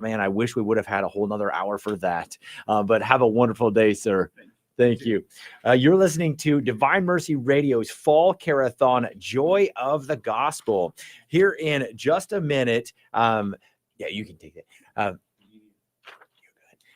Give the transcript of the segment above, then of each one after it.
man, I wish we would have had a whole nother hour for that. But have a wonderful day, sir. Thank you. You're listening to Divine Mercy Radio's Fall Care-a-thon, Joy of the Gospel. Here in just a minute, yeah, you can take it.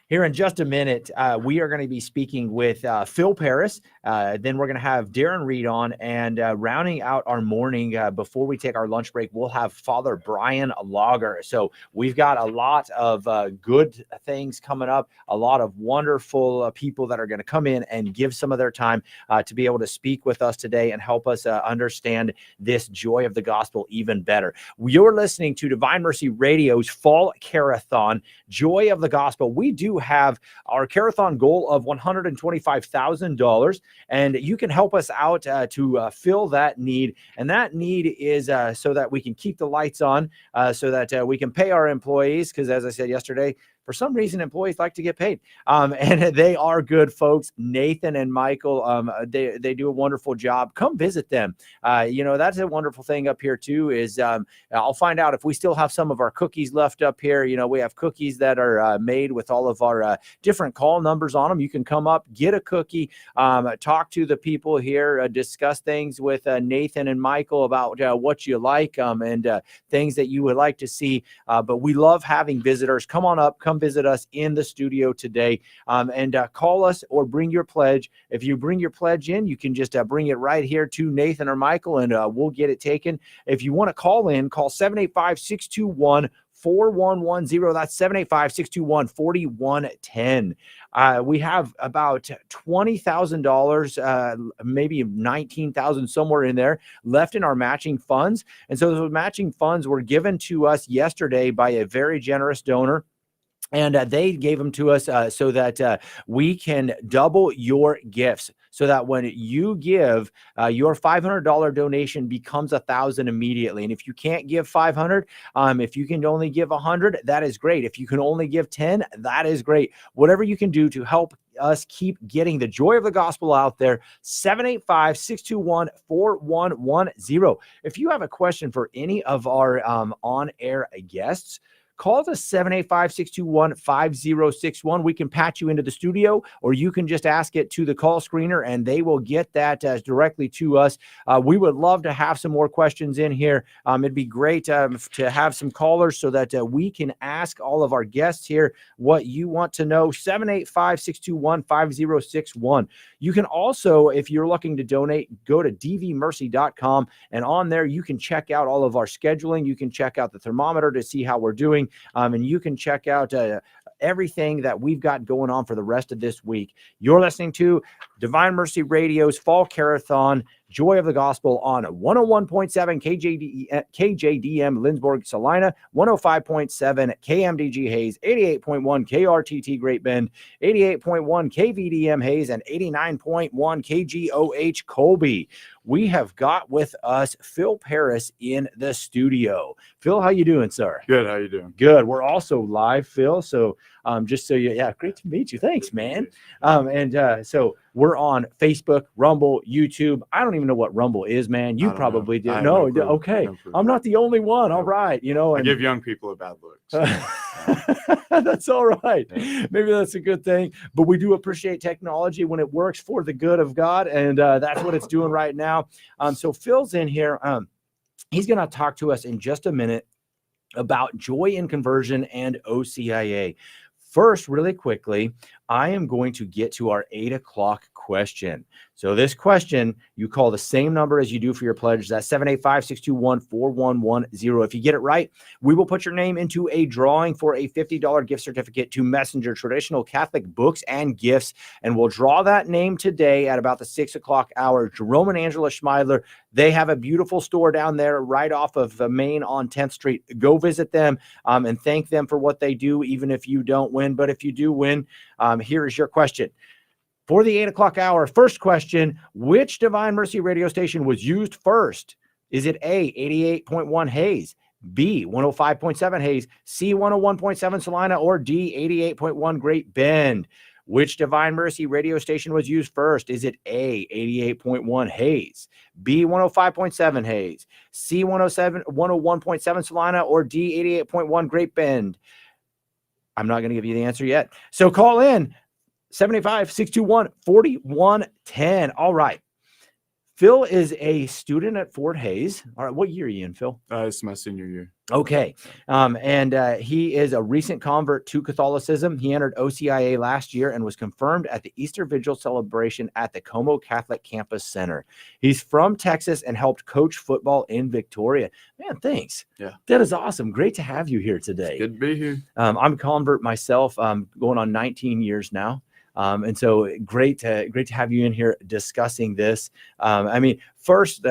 Here in just a minute, we are going to be speaking with Phil Paris. Then we're going to have Darren Reed on, and rounding out our morning before we take our lunch break, we'll have Father Brian Lager. So we've got a lot of good things coming up, a lot of wonderful people that are going to come in and give some of their time to be able to speak with us today and help us understand this joy of the gospel even better. You're listening to Divine Mercy Radio's Fall Care-a-thon, Joy of the Gospel. We do have our Care-a-thon goal of $125,000, and you can help us out to fill that need. And that need is so that we can keep the lights on, so that we can pay our employees, because as I said yesterday, for some reason, employees like to get paid, and they are good folks. Nathan and Michael, they do a wonderful job. Come visit them. That's a wonderful thing up here too. Is I'll find out if we still have some of our cookies left up here. We have cookies that are made with all of our different call numbers on them. You can come up, get a cookie, talk to the people here, discuss things with Nathan and Michael about what you like, and things that you would like to see. But we love having visitors. Come on up, come visit us in the studio today, and call us or bring your pledge. If you bring your pledge in, you can just bring it right here to Nathan or Michael, and we'll get it taken. If you want to call in, call 785-621-4110. That's 785-621-4110. We have about $20,000, maybe $19,000, somewhere in there, left in our matching funds. And so those matching funds were given to us yesterday by a very generous donor. And they gave them to us so that we can double your gifts, so that when you give, your $500 donation becomes $1,000 immediately. And if you can't give 500, if you can only give 100, that is great. If you can only give 10, that is great. Whatever you can do to help us keep getting the joy of the gospel out there, 785-621-4110. If you have a question for any of our on-air guests, call us 785-621-5061. We can patch you into the studio, or you can just ask it to the call screener, and they will get that directly to us. We would love to have some more questions in here. It'd be great to have some callers so that we can ask all of our guests here what you want to know. 785-621-5061. You can also, if you're looking to donate, go to dvmercy.com, and on there you can check out all of our scheduling. You can check out the thermometer to see how we're doing. And you can check out everything that we've got going on for the rest of this week. You're listening to Divine Mercy Radio's Fall Care-a-thon, Joy of the Gospel, on 101.7 KJDM Lindsborg Salina, 105.7 KMDG Hayes, 88.1 KRTT Great Bend, 88.1 KVDM Hayes, and 89.1 KGOH Colby. We have got with us Phil Paris in the studio. Phil, how you doing, sir? Good. How you doing? Good. We're also live, Phil. So just so great to meet you. Thanks, man. So we're on Facebook, Rumble, YouTube. I don't even know what Rumble is, man. You probably do. No, okay. I'm not the only one. All right. I give young people a bad look. So. That's all right. Yeah. Maybe that's a good thing, but we do appreciate technology when it works for the good of God, and that's what it's doing right now. So Phil's in here. He's going to talk to us in just a minute about joy in conversion and OCIA. First, really quickly, I am going to get to our 8 o'clock question. So this question, you call the same number as you do for your pledge. That's 785-621-4110. If you get it right, we will put your name into a drawing for a $50 gift certificate to Messenger Traditional Catholic Books and Gifts. And we'll draw that name today at about the 6 o'clock hour. Jerome and Angela Schmeidler, they have a beautiful store down there right off of Main on 10th Street. Go visit them and thank them for what they do, even if you don't win. But if you do win, here is your question. For the 8 o'clock hour, first question, which Divine Mercy radio station was used first? Is it A, 88.1 Hayes, B, 105.7 Hayes, C, 101.7 Salina, or D, 88.1 Great Bend? Which Divine Mercy radio station was used first? Is it A, 88.1 Hayes, B, 105.7 Hayes, C, 101.7 Salina, or D, 88.1 Great Bend? I'm not going to give you the answer yet. So call in 785-621-4110. All right. Phil is a student at Fort Hays. All right. What year are you in, Phil? It's my senior year. Okay. And he is a recent convert to Catholicism. He entered OCIA last year and was confirmed at the Easter Vigil celebration at the Como Catholic Campus Center. He's from Texas and helped coach football in Victoria. Man, thanks. Yeah. That is awesome. Great to have you here today. Good to be here. I'm a convert myself, going on 19 years now. And so great to have you in here discussing this. I mean, first,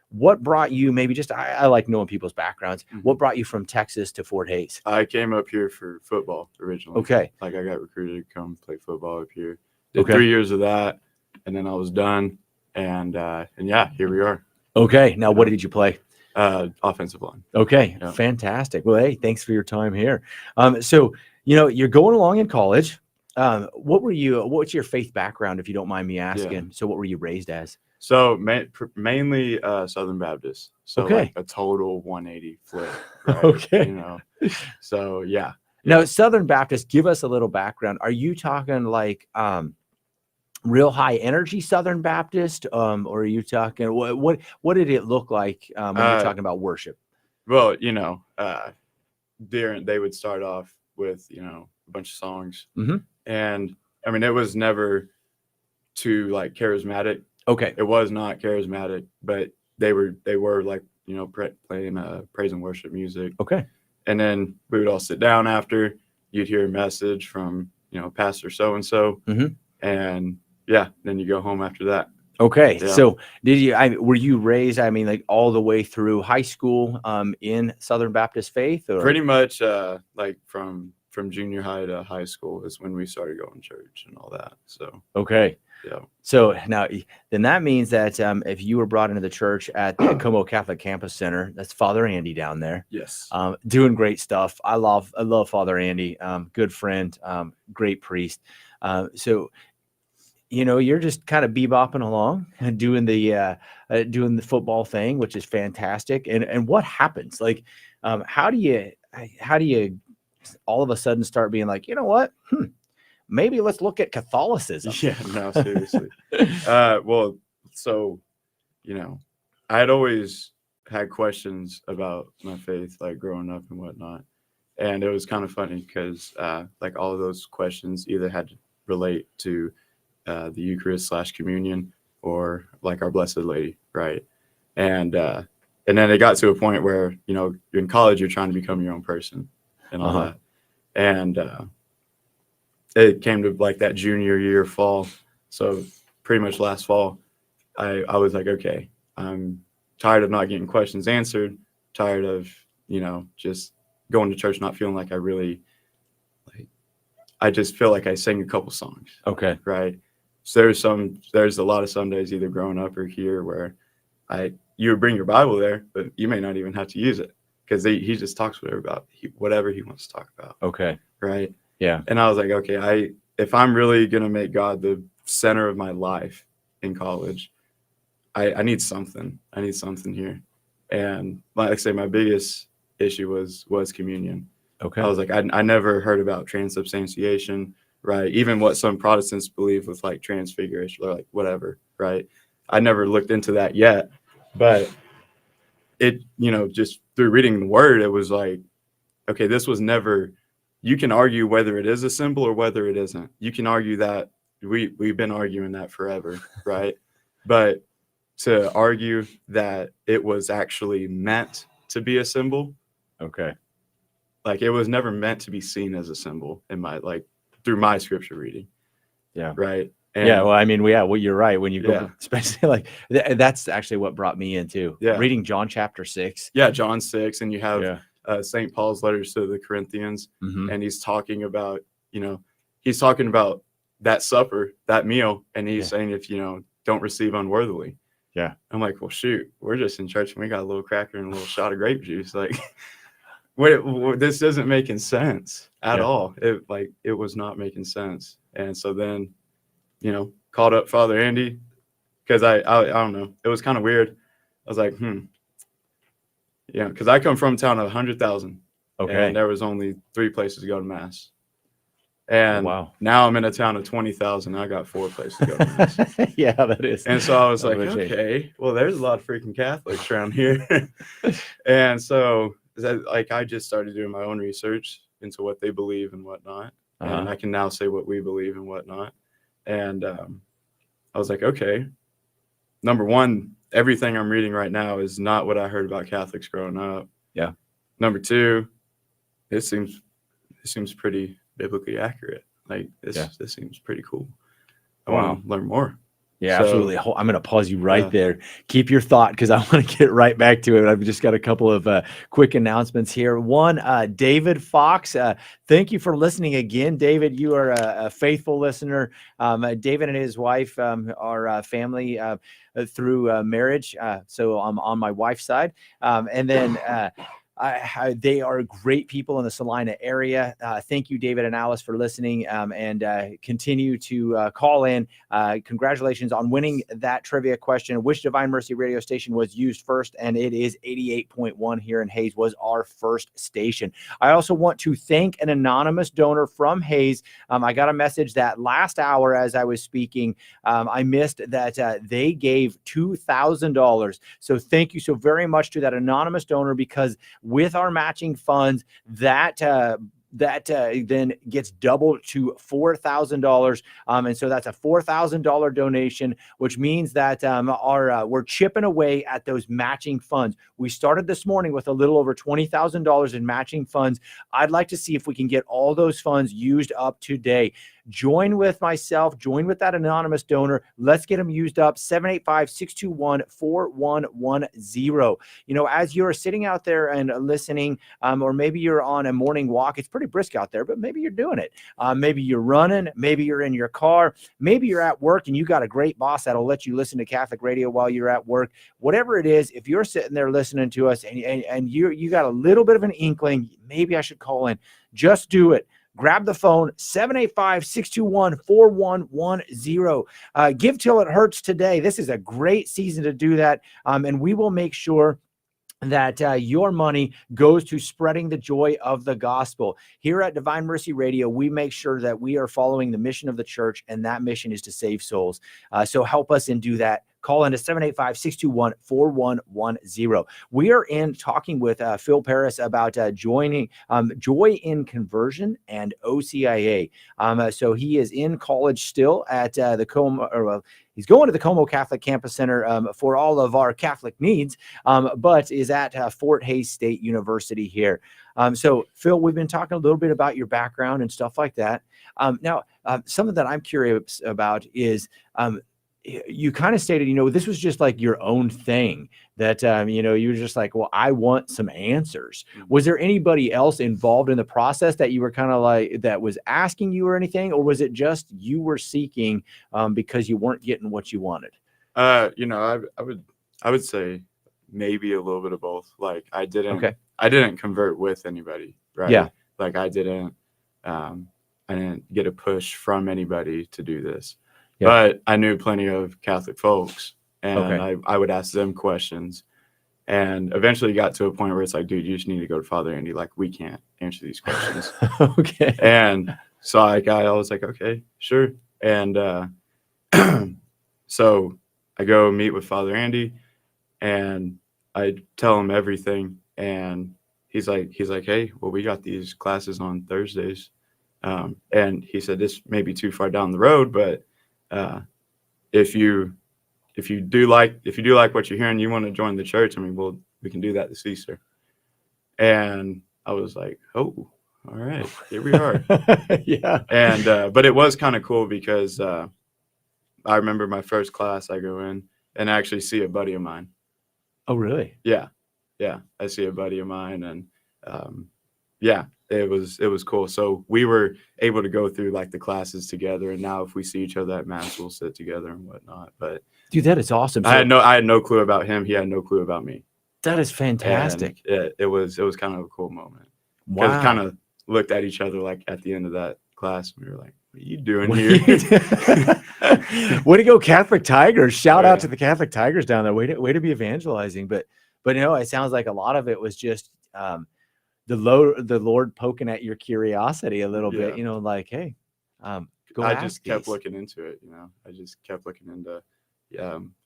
what brought you, maybe just, I like knowing people's backgrounds. Mm-hmm. What brought you from Texas to Fort Hays? I came up here for football originally. Okay. Like I got recruited to come play football up here. Did 3 years of that, and then I was done. And yeah, here we are. Okay. Now, what did you play? Offensive line. Okay. Yeah. Fantastic. Well, hey, thanks for your time here. So, you're going along in college. What's your faith background, if you don't mind me asking? Yeah. So what were you raised as? So mainly Southern Baptist. So Okay. like a total 180 flip. Right? Okay. So yeah. Now, Southern Baptist, give us a little background. Are you talking like real high energy Southern Baptist? Or are you talking what did it look like when you're talking about worship? Well, they would start off with, a bunch of songs. Mm-hmm. And I mean, it was never too like charismatic. Okay. It was not charismatic, but they were like, playing praise and worship music. Okay. And then we would all sit down after. You'd hear a message from, Pastor so-and-so. Mm-hmm. And yeah, then you go home after that. Okay. Yeah. So were you raised, like all the way through high school in Southern Baptist faith? Or? Pretty much like from junior high to high school is when we started going to church and all that. So okay. Yeah. So now then that means that if you were brought into the church at the Como Catholic Campus Center, that's Father Andy down there. Yes. Doing great stuff. I love Father Andy. Good friend, great priest. So you're just kind of bebopping along and doing the football thing, which is fantastic. And what happens? Like, how do you all of a sudden start being like, you know what? Maybe let's look at Catholicism. Yeah, no, seriously. Well, so, I had always had questions about my faith, like growing up and whatnot. And it was kind of funny because like all of those questions either had to relate to the Eucharist / communion or like our Blessed Lady, right? And then it got to a point where, you're in college, you're trying to become your own person and all that. And it came to like that junior year fall. So pretty much last fall, I was like, okay, I'm tired of not getting questions answered, tired of, just going to church, not feeling like I really, I just feel like I sang a couple songs. Okay. Right. So there's a lot of Sundays either growing up or here where you would bring your Bible there, but you may not even have to use it because he just talks whatever he wants to talk about. Okay. Right. Yeah. And I was like, okay, if I'm really going to make God the center of my life in college, I need something. I need something here. And like I say, my biggest issue was communion. Okay. I was like, I never heard about transubstantiation, right? Even what some Protestants believe with like transfiguration or like whatever, right? I never looked into that yet, but it, just through reading the word, it was like, okay, this was never, you can argue whether it is a symbol or whether it isn't. You can argue that we've been arguing that forever, right? But to argue that it was actually meant to be a symbol. Okay. Like it was never meant to be seen as a symbol in my, through my scripture reading. Yeah. Right. And yeah. Well, I mean, well, you're right. When you go, Yeah. especially like that's actually what brought me into reading John chapter 6. Yeah. John 6. And you have Yeah. St. Paul's letters to the Corinthians. Mhm. And he's talking about, that supper, that meal. And he's saying, if, don't receive unworthily. Yeah. I'm like, well, shoot, we're just in church and we got a little cracker and a little shot of grape juice. Like, this isn't making sense at all. It was not making sense. And so then, called up Father Andy because I don't know. It was kind of weird. I was like, because I come from a town of 100,000. Okay. and there was only 3 places to go to mass. And Wow. now I'm in a town of 20,000. I got 4 places to go to mass. Yeah, that is. And so I was a like, bit of a change. okay, well, there's a lot of freaking Catholics around here. And so I just started doing my own research into what they believe and whatnot. And I can now say what we believe and whatnot. And I was like, okay, number one, everything I'm reading right now is not what I heard about Catholics growing up. Yeah. Number two, it seems pretty biblically accurate. Like this seems pretty cool. I want to learn more. Yeah, So, absolutely. I'm going to pause you right there. Keep your thought because I want to get right back to it. I've just got a couple of quick announcements here. One, David Fox, thank you for listening again. David, you are a faithful listener. David and his wife are family through marriage. So I'm on my wife's side. And then they are great people in the Salina area. Thank you, David and Alice, for listening and continue to call in. Congratulations on winning that trivia question. Which Divine Mercy radio station was used first? And it is 88.1 here in Hayes was our first station. I also want to thank an anonymous donor from Hayes. I got a message that last hour as I was speaking, I missed that they gave $2,000. So thank you so very much to that anonymous donor, because with our matching funds, that then gets doubled to $4,000. And so that's a $4,000 donation, which means that we're chipping away at those matching funds. We started this morning with a little over $20,000 in matching funds. I'd like to see if we can get all those funds used up today. Join with myself, join with that anonymous donor. Let's get them used up. 785-621-4110. You know, as you're sitting out there and listening, or maybe you're on a morning walk, it's pretty brisk out there, but maybe you're doing it. Maybe you're running, maybe you're in your car, maybe you're at work and you got a great boss that'll let you listen to Catholic radio while you're at work. Whatever it is, if you're sitting there listening to us and you got a little bit of an inkling, maybe I should call in, just do it. Grab the phone, 785-621-4110. Give till it hurts today. This is a great season to do that. And we will make sure that your money goes to spreading the joy of the gospel. Here at Divine Mercy Radio, we make sure that we are following the mission of the church, and that mission is to save souls. So help us and do that. Call into 785-621-4110. We are in talking with Phil Paris about joining Joy in Conversion and OCIA. So he is in college still at the Como, he's going to the Como Catholic Campus Center for all of our Catholic needs, but is at Fort Hays State University here. So, Phil, we've been talking a little bit about your background and stuff like that. Now, something that I'm curious about is you kind of stated, you know, this was just like your own thing that, you know, you were just like, well, I want some answers. Was there anybody else involved in the process that you were kind of like, that was asking you or anything? Or was it just you were seeking because you weren't getting what you wanted? You know, I would say maybe a little bit of both. Like I didn't convert with anybody, right? Yeah. Like I didn't get a push from anybody to do this. Yeah. But I knew plenty of Catholic folks, and I would ask them questions, and eventually got to a point where it's like, dude, you just need to go to Father Andy. Like, we can't answer these questions. Okay. And so I was like, okay, sure. And so I go meet with Father Andy, and I tell him everything, and he's like, hey, well, we got these classes on Thursdays, and he said this may be too far down the road, but if you do like what you're hearing, you want to join the church, I mean, we can do that this Easter. And I was like, oh, all right, here we are. Yeah. And but it was kind of cool because I remember my first class, I go in and I actually see a buddy of mine. Oh, really? Yeah. I see a buddy of mine, and yeah, it was cool. So we were able to go through like the classes together, and now if we see each other at mass, we'll sit together and whatnot. But dude, that is awesome. So, I had no clue about him. He had no clue about me. That is fantastic. And it was kind of a cool moment. Wow. Because we kind of looked at each other like at the end of that class, and we were like, what are you doing here? Way to go, Catholic Tigers. Shout out to the Catholic Tigers down there. Way to be evangelizing. But you know, it sounds like a lot of it was just the Lord poking at your curiosity a little bit, Yeah. like, hey, go I ask just kept these. looking into it. I just kept looking into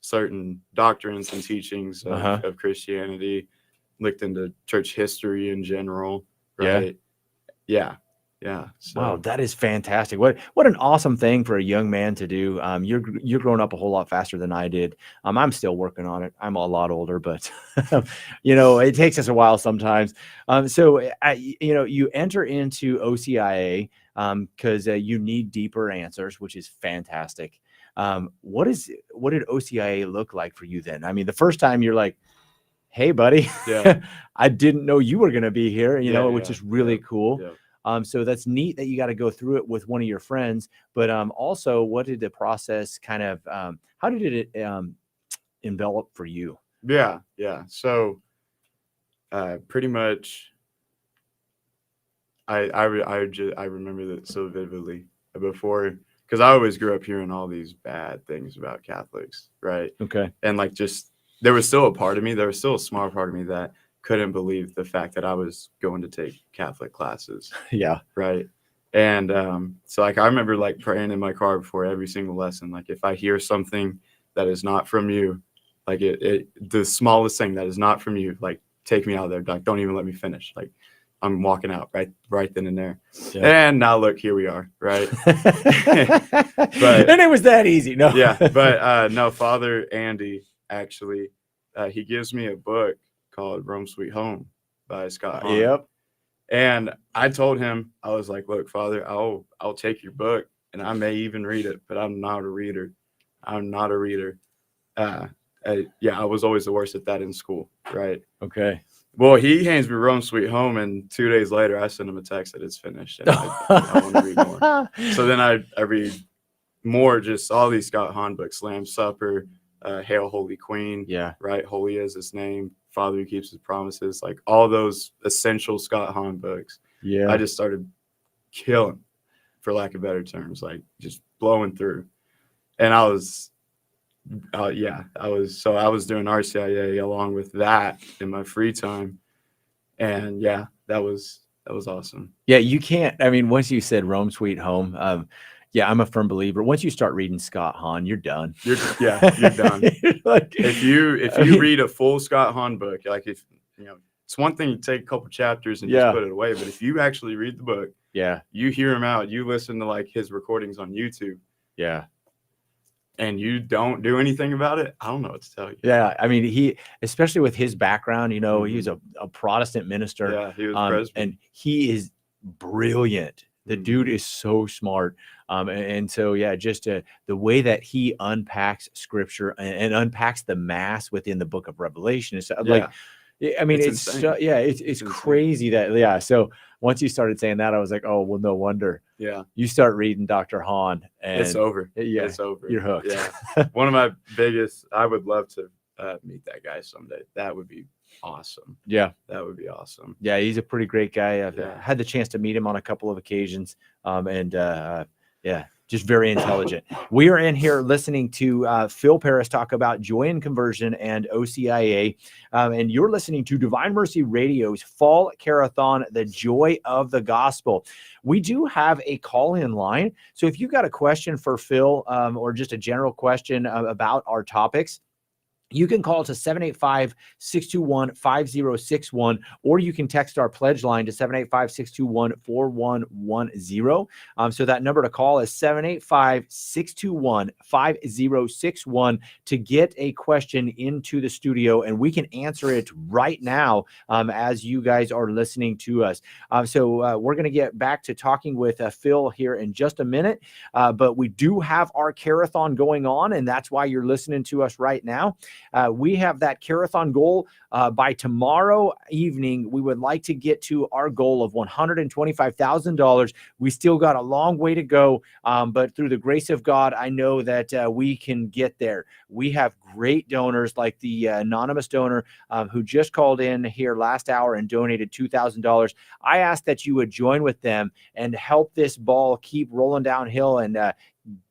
certain doctrines and teachings Uh-huh. of Christianity, looked into church history in general, Yeah. right? Yeah. Yeah. Wow, So that is fantastic. What an awesome thing for a young man to do. You're growing up a whole lot faster than I did. I'm still working on it. I'm a lot older, but it takes us a while sometimes. You enter into OCIA because you need deeper answers, which is fantastic. What did OCIA look like for you then? I mean, the first time you're like, hey, buddy, yeah. I didn't know you were going to be here, which Yeah. is really cool. Yeah. So that's neat that you got to go through it with one of your friends. But also, what did the process kind of, how did it envelop for you? Yeah. Yeah. So pretty much, I remember that so vividly before, because I always grew up hearing all these bad things about Catholics, right? Okay. And like, just there was still a part of me, there was still a small part of me that couldn't believe the fact that I was going to take Catholic classes, Yeah. right? And so like I remember like praying in my car before every single lesson, like if I hear something that is not from you, like the smallest thing that is not from you, like take me out of there, like don't even let me finish, like I'm walking out right then and there. Yeah. And now look, here we are, right? And it was that easy. No. Yeah, but no, Father Andy actually, he gives me a book called Rome Sweet Home by Scott Hahn. Yep. And I told him, I was like, look, Father, I'll take your book and I may even read it, but I'm not a reader. I'm not a reader. I was always the worst at that in school, right? Okay. Well, he hands me Rome Sweet Home, and 2 days later, I send him a text that it's finished, and I want to read more. So then I read more, just all these Scott Hahn books, Lamb's Supper, Hail Holy Queen, Yeah. right? Holy is His name, Father who keeps His promises, like all those essential Scott Hahn books. Yeah. I just started killing, for lack of better terms, like just blowing through. And I was doing RCIA along with that in my free time. And yeah, that was awesome. Yeah, you can't. I mean, once you said Rome Sweet Home, I'm a firm believer. Once you start reading Scott Hahn, you're done. You're done. Like, if you read a full Scott Hahn book, like if it's one thing to take a couple chapters and just put it away, but if you actually read the book, you hear him out, you listen to like his recordings on YouTube, and you don't do anything about it, I don't know what to tell you. Yeah, I mean, he, especially with his background, he's a Protestant minister. Yeah, he was Presbyterian. And he is brilliant. The dude is so smart. And so, just the way that he unpacks scripture and unpacks the mass within the book of Revelation is like, I mean, it's crazy that, so once you started saying that, I was like, oh, well, no wonder. Yeah. You start reading Dr. Hahn and it's over. Yeah. It's over. You're hooked. Yeah. One of my biggest, I would love to meet that guy someday. That would be awesome. Yeah. That would be awesome. Yeah. He's a pretty great guy. I've had the chance to meet him on a couple of occasions. Just very intelligent. We are in here listening to Phil Paris talk about joy and conversion and OCIA. And you're listening to Divine Mercy Radio's Fall Care-a-thon, the joy of the gospel. We do have a call-in line. So if you've got a question for Phil or just a general question about our topics, you can call to 785-621-5061, or you can text our pledge line to 785-621-4110. So that number to call is 785-621-5061 to get a question into the studio, and we can answer it right now as you guys are listening to us. So we're going to get back to talking with Phil here in just a minute, but we do have our Care-a-thon going on, and that's why you're listening to us right now. We have that Care-a-thon goal by tomorrow evening. We would like to get to our goal of $125,000. We still got a long way to go, but through the grace of God, I know that we can get there. We have great donors like the anonymous donor who just called in here last hour and donated $2,000. I ask that you would join with them and help this ball keep rolling downhill and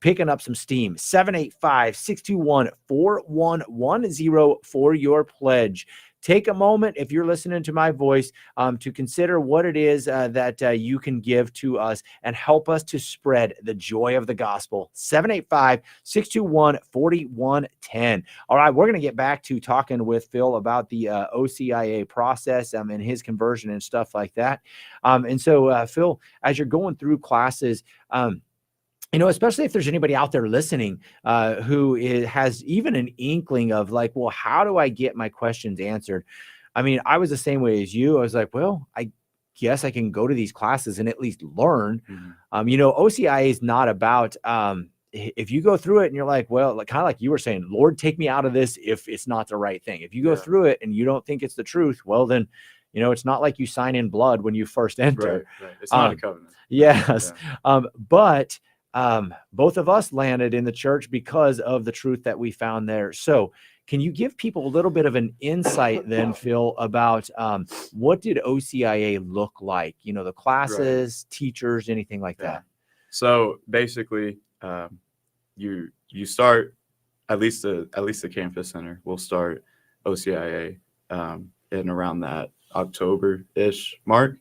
picking up some steam. 785-621-4110 for your pledge. take a moment, if you're listening to my voice, to consider what it is that you can give to us and help us to spread the joy of the gospel. 785-621-4110. All right, we're going to get back to talking with Phil about the OCIA process and his conversion and stuff like that. And so, Phil, as you're going through classes, especially if there's anybody out there listening who has even an inkling of like, well, how do I get my questions answered? I mean, I was the same way as you. I was like, well, I guess I can go to these classes and at least learn. OCIA is not about, if you go through it and you're like, well, like, kind of like you were saying, Lord, take me out of this if it's not the right thing. If you go through it and you don't think it's the truth, well, then, it's not like you sign in blood when you first enter. Right. It's not a covenant. Yes. But both of us landed in the church because of the truth that we found there. So can you give people a little bit of an insight then, Phil, about what did OCIA look like? The classes, teachers, anything like that? So basically, you start, at least the campus center will start OCIA in around that October-ish mark.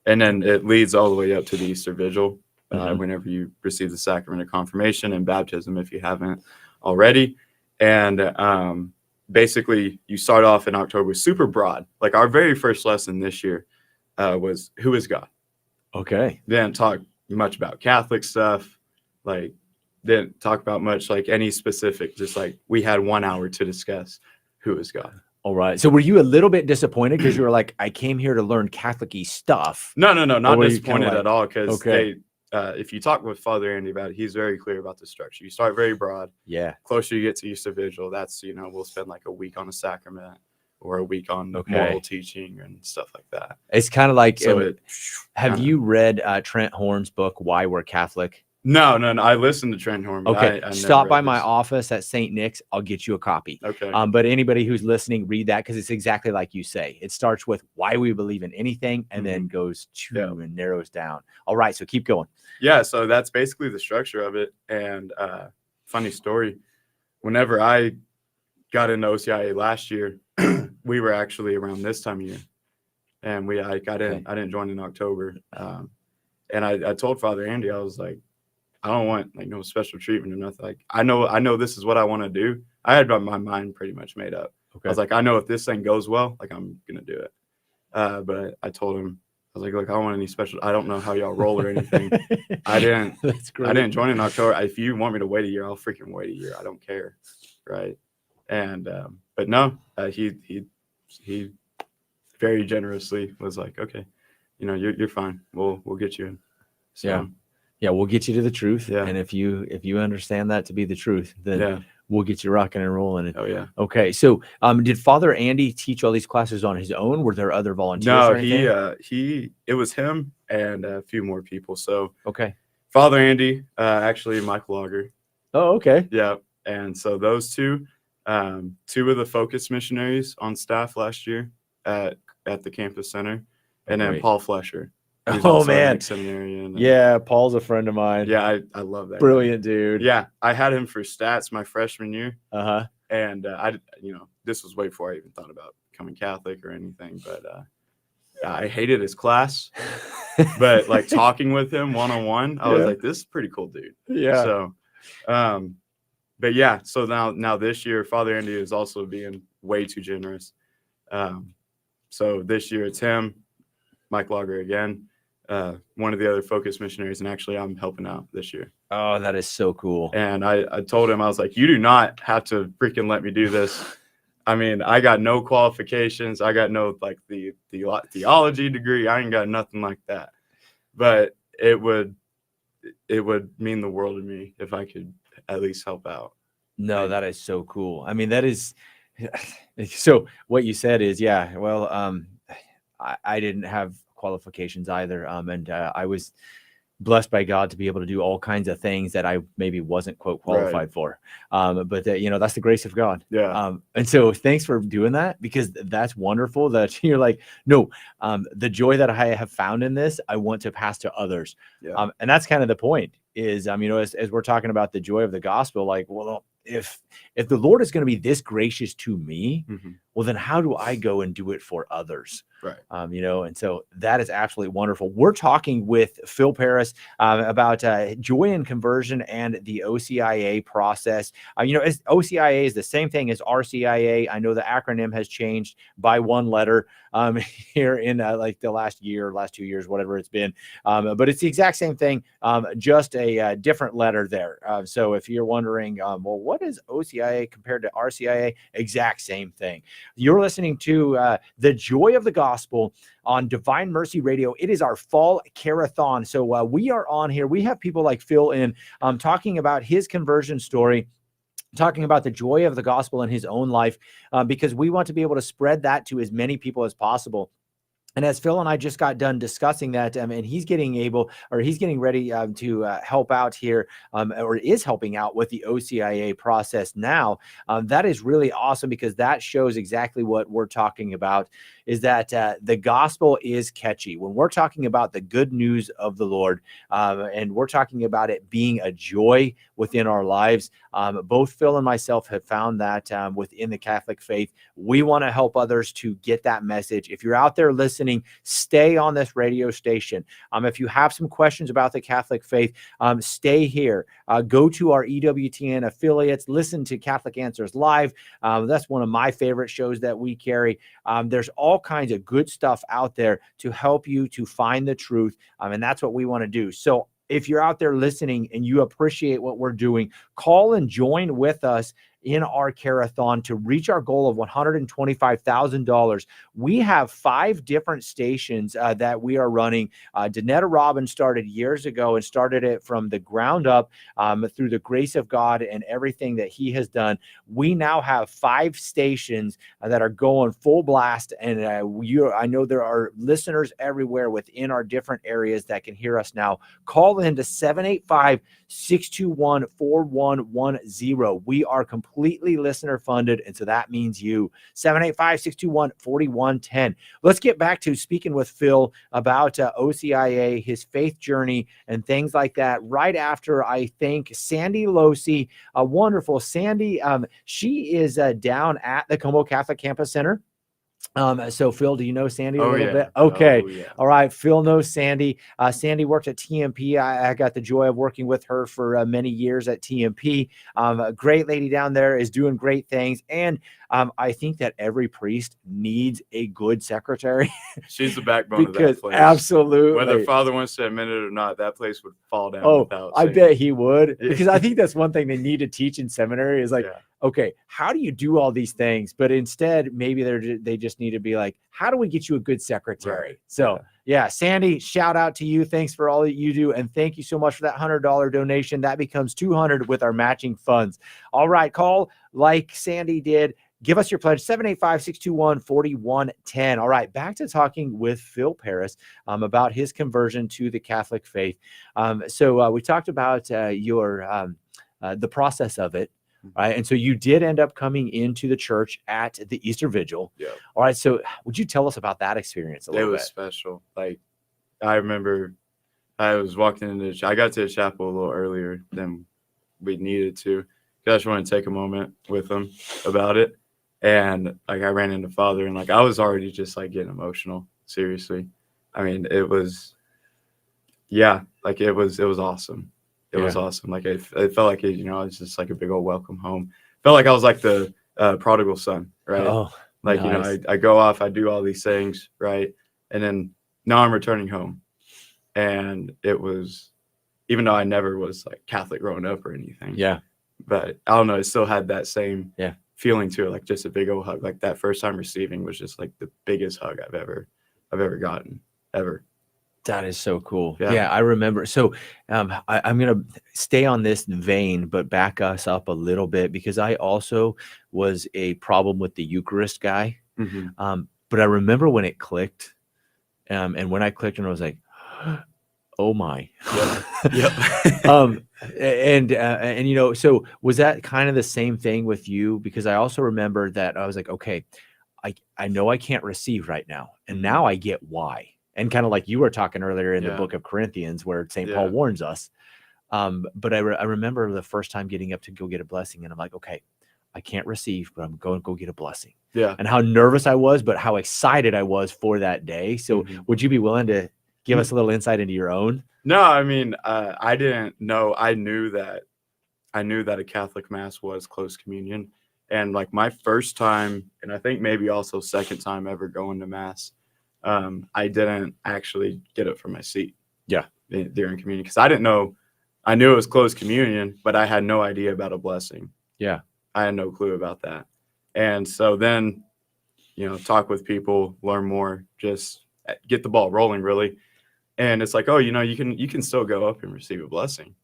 And then it leads all the way up to the Easter Vigil. Whenever you receive the sacrament of confirmation and baptism, if you haven't already. And basically, you start off in October super broad. Like our very first lesson this year was who is God? Okay. Didn't talk much about Catholic stuff. Like didn't talk about much like any specific. Just like we had 1 hour to discuss who is God. All right. So were you a little bit disappointed because you were like, I came here to learn Catholic-y stuff? No, not disappointed at all because okay. If you talk with Father Andy about it, he's very clear about the structure. You start very broad. Yeah. Closer you get to Easter Vigil, that's, we'll spend like a week on a sacrament or a week on moral teaching and stuff like that. It's kind of like, so have you read Trent Horn's book, Why We're Catholic? No. I listened to Trent Horn. Okay. Stop by my office at St. Nick's. I'll get you a copy. Okay. But anybody who's listening, read that because it's exactly like you say. It starts with why we believe in anything and then goes to and narrows down. All right. So keep going. Yeah. So that's basically the structure of it. And funny story. Whenever I got into OCIA last year, we were actually around this time of year. And I didn't join in October. And I told Father Andy, I was like, I don't want like no special treatment or nothing. Like I know this is what I want to do. I had my mind pretty much made up. Okay. I was like, I know if this thing goes well, like I'm gonna do it. But I told him, I was like, look, I don't want any special. I don't know how y'all roll or anything. I didn't. That's great. I didn't join in October. If you want me to wait a year, I'll freaking wait a year. I don't care, right? And but no, he very generously was like, okay, you're fine. We'll get you in. So, Yeah, we'll get you to the truth. Yeah. And if you understand that to be the truth, then we'll get you rocking and rolling. Oh yeah. Okay. So did Father Andy teach all these classes on his own? Were there other volunteers? No, it was him and a few more people. So okay. Father Andy, actually Mike Logger. Oh, okay. Yeah. And so those two of the focus missionaries on staff last year at the campus center. And then Paul Flesher. Oh man, seminarian. Yeah, Paul's a friend of mine. Yeah, I love that. Brilliant dude. Yeah, I had him for stats my freshman year. And this was way before I even thought about becoming Catholic or anything. But I hated his class. But like talking with him one-on-one, I was like, this is a pretty cool dude. Yeah. So, but yeah, so now this year, Father Andy is also being way too generous. So this year it's him, Mike Logger again. One of the other focus missionaries, and actually I'm helping out this year. Oh, that is so cool. And I told him, I was like, you do not have to freaking let me do this. I mean, I got no qualifications. I got no like the theology degree. I ain't got nothing like that. But it would mean the world to me if I could at least help out. No, that is so cool. I mean, that is so what you said is, I didn't have qualifications either. And I was blessed by God to be able to do all kinds of things that I maybe wasn't quote qualified for. But that's the grace of God. Yeah. And so thanks for doing that, because that's wonderful that you're like, no, the joy that I have found in this, I want to pass to others. Yeah. And that's kind of the point is, as we're talking about the joy of the gospel, like, well, if the Lord is going to be this gracious to me, well, well, then how do I go and do it for others? Right. And so that is absolutely wonderful. We're talking with Phil Paris about joy in conversion and the OCIA process. As OCIA is the same thing as RCIA. I know the acronym has changed by one letter here in like the last 2 years, whatever it's been. But it's the exact same thing, just a different letter there. So if you're wondering, well, what is OCIA compared to RCIA? Exact same thing. You're listening to The Joy of the Gospel on Divine Mercy Radio. It is our fall Care-a-thon. So we are on here. We have people like Phil in talking about his conversion story, talking about the joy of the gospel in his own life, because we want to be able to spread that to as many people as possible. And as Phil and I just got done discussing that, and he's getting ready to help out here, or is helping out with the OCIA process now. That is really awesome, because that shows exactly what we're talking about, is that the gospel is catchy. When we're talking about the good news of the Lord, and we're talking about it being a joy within our lives, both Phil and myself have found that within the Catholic faith, we want to help others to get that message. If you're out there listening, stay on this radio station. If you have some questions about the Catholic faith, stay here. Go to our EWTN affiliates, listen to Catholic Answers Live. That's one of my favorite shows that we carry. There's all kinds of good stuff out there to help you to find the truth. And that's what we want to do. So if you're out there listening and you appreciate what we're doing, call and join with us in our Care-a-thon to reach our goal of $125,000. We have 5 different stations that we are running. Danetta Robbins started years ago and started it from the ground up through the grace of God and everything that he has done. We now have 5 stations that are going full blast. And I know there are listeners everywhere within our different areas that can hear us now. Call in to 785-621-4110. We are completely listener funded, and so that means you. 785-621-4110. Let's get back to speaking with Phil about OCIA, his faith journey, and things like that right after, I think, Sandy Losi, a wonderful Sandy. She is down at the Como Catholic Campus Center. So Phil, do you know Sandy a little bit? Okay. Oh, yeah. All right. Phil knows Sandy. Sandy worked at TMP. I got the joy of working with her for many years at TMP. A great lady down there, is doing great things. And I think that every priest needs a good secretary. She's the backbone of that place. Absolutely. Whether Father wants to admit it or not, that place would fall down. Oh, I bet he would. Because I think that's one thing they need to teach in seminary is like, okay, how do you do all these things? But instead, maybe they just need to be like, how do we get you a good secretary? Right. So yeah, Sandy, shout out to you. Thanks for all that you do. And thank you so much for that $100 donation. That becomes $200 with our matching funds. All right, call like Sandy did. Give us your pledge, 785-621-4110. All right, back to talking with Phil Paris about his conversion to the Catholic faith. So we talked about your the process of it. Right. And so you did end up coming into the church at the Easter Vigil. Yeah. All right. So would you tell us about that experience a little bit? It was special. Like, I remember I was walking into I got to the chapel a little earlier than we needed to. I just wanted to take a moment with them about it. And like, I ran into Father, and like, I was already just like getting emotional. Seriously. I mean, it was, like it was awesome. It was awesome. Like, it felt like it, it's just like a big old welcome home. Felt like I was like the prodigal son, right? Oh, like, nice. I go off, I do all these things, right? And then now I'm returning home. And it was, even though I never was like Catholic growing up or anything. Yeah. But I don't know, it still had that same feeling to it, like just a big old hug. Like, that first time receiving was just like the biggest hug I've ever gotten, ever. That is so cool. Yeah. Yeah, I remember. So I'm going to stay on this vein, but back us up a little bit, because I also was a problem with the Eucharist guy. Mm-hmm. But I remember when it clicked, and when I clicked, and I was like, oh my. Yep. And so was that kind of the same thing with you? Because I also remember that I was like, okay, I know I can't receive right now. And now I get why. And kind of like you were talking earlier in the book of Corinthians, where St. Paul warns us. But I remember the first time getting up to go get a blessing, and I'm like, okay, I can't receive, but I'm going to go get a blessing. Yeah. And how nervous I was, but how excited I was for that day. So would you be willing to give us a little insight into your own? No, I mean, I didn't know. I knew that a Catholic Mass was close communion. And like my first time, and I think maybe also second time ever going to Mass, I didn't actually get it from my seat. Yeah. During communion, because I didn't know. I knew it was close communion, but I had no idea about a blessing. Yeah. I had no clue about that. And so then, talk with people, learn more, just get the ball rolling, really. And it's like, oh, you can still go up and receive a blessing.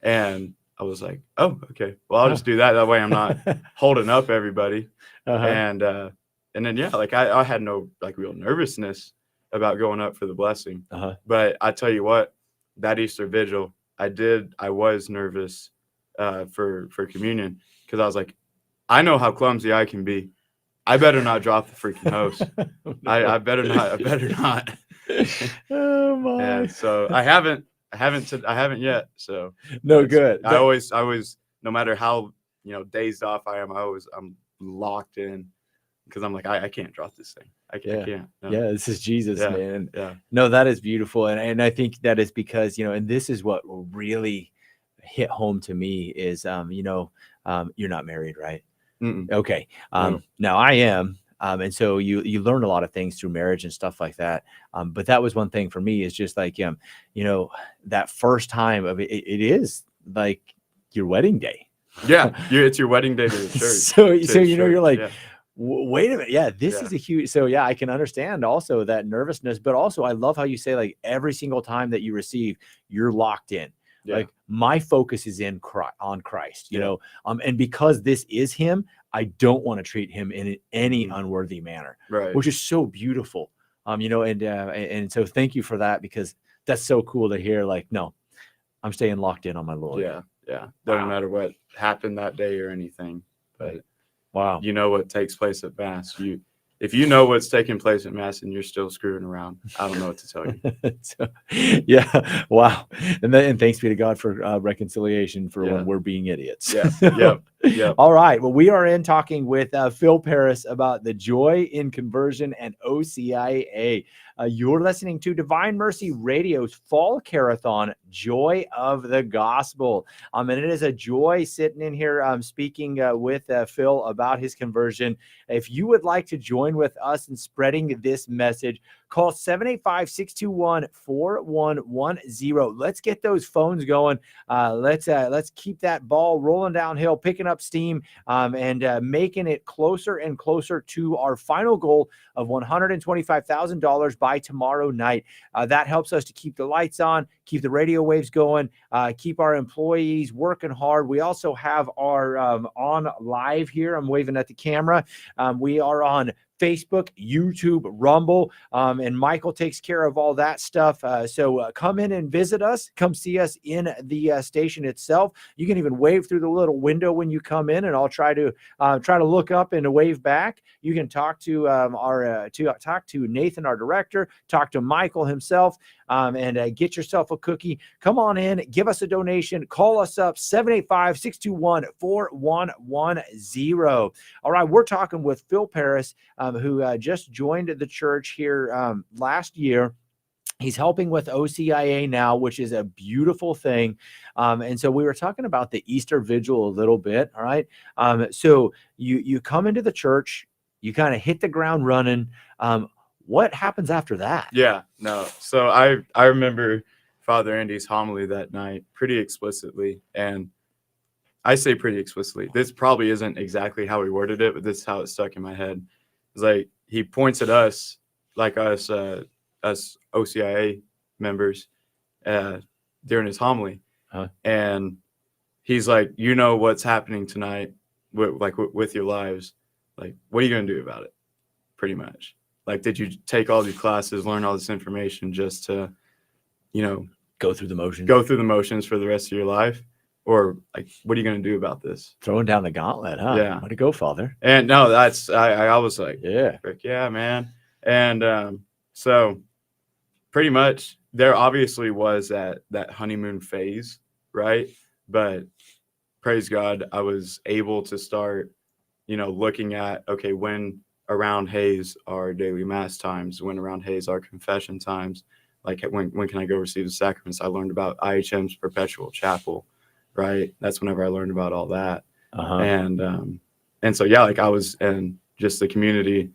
And I was like, oh, okay, well, I'll just do that. That way I'm not holding up everybody. And then, yeah, like I had no like real nervousness about going up for the blessing. But I tell you what, that Easter vigil, I was nervous for communion, because I was like, I know how clumsy I can be. I better not drop the freaking host. I better not. Oh my. And so I haven't yet. So no good. I always, no matter how dazed off I am, I'm locked in, because I'm like, I can't drop this thing. I can't. No. Yeah, this is Jesus, man. Yeah. No, that is beautiful. And I think that is because, and this is what really hit home to me is, you're not married, right? Mm-mm. Okay. No. Now I am. And so you learn a lot of things through marriage and stuff like that. But that was one thing for me, is just like, that first time of it is like your wedding day. Yeah. It's your wedding day to the church. So you're like, yeah. Wait a minute. Yeah, this is a huge. So yeah, I can understand also that nervousness, but also I love how you say, like, every single time that you receive, you're locked in. Yeah. Like, my focus is on Christ, and because this is him, I don't want to treat him in any unworthy manner, right? Which is so beautiful, and so thank you for that, because that's so cool to hear. Like, no, I'm staying locked in on my Lord. Yeah. Doesn't matter what happened that day or anything, but wow, what takes place at Mass. If you know what's taking place at Mass and you're still screwing around, I don't know what to tell you. Yeah. Wow. And thanks be to God for reconciliation for when we're being idiots. Yeah. Yep. All right. Well, we are talking with Phil Paris about the joy in conversion and OCIA. You're listening to Divine Mercy Radio's Fall Care-a-thon, Joy of the Gospel. And it is a joy sitting in here speaking with Phil about his conversion. If you would like to join with us in spreading this message, call 785-621-4110. Let's get those phones going. Let's keep that ball rolling downhill, picking up steam, and making it closer and closer to our final goal of $125,000 by tomorrow night. That helps us to keep the lights on, keep the radio waves going, keep our employees working hard. We also have our on live here. I'm waving at the camera. We are on Facebook, YouTube, Rumble, and Michael takes care of all that stuff. So come in and visit us. Come see us in the station itself. You can even wave through the little window when you come in, and I'll try to look up and wave back. You can talk to talk to Nathan, our director, talk to Michael himself, and get yourself a cookie. Come on in, give us a donation, call us up, 785-621-4110. All right, we're talking with Phil Paris, who just joined the church here last year. He's helping with OCIA now, which is a beautiful thing. And so we were talking about the Easter Vigil a little bit. All right. So you come into the church, you kind of hit the ground running. What happens after that? Yeah, no. So I remember Father Andy's homily that night pretty explicitly. And I say pretty explicitly. This probably isn't exactly how he worded it, but this is how it stuck in my head. It's like he points at us, like us OCIA members, during his homily. And he's like, what's happening tonight with your lives. Like, what are you going to do about it? Pretty much. Like, did you take all these classes, learn all this information just to, go through the motions for the rest of your life? Or like, what are you going to do about this? Throwing down the gauntlet, huh? Yeah. Way to go, Father. And no, that's, I was like, yeah, man. And so pretty much there obviously was that honeymoon phase, right? But praise God, I was able to start looking at, okay, when around Hayes are daily mass times, when around Hayes are confession times, like when can I go receive the sacraments? I learned about IHM's perpetual chapel, right? That's whenever I learned about all that. And so, yeah, like I was, and just the community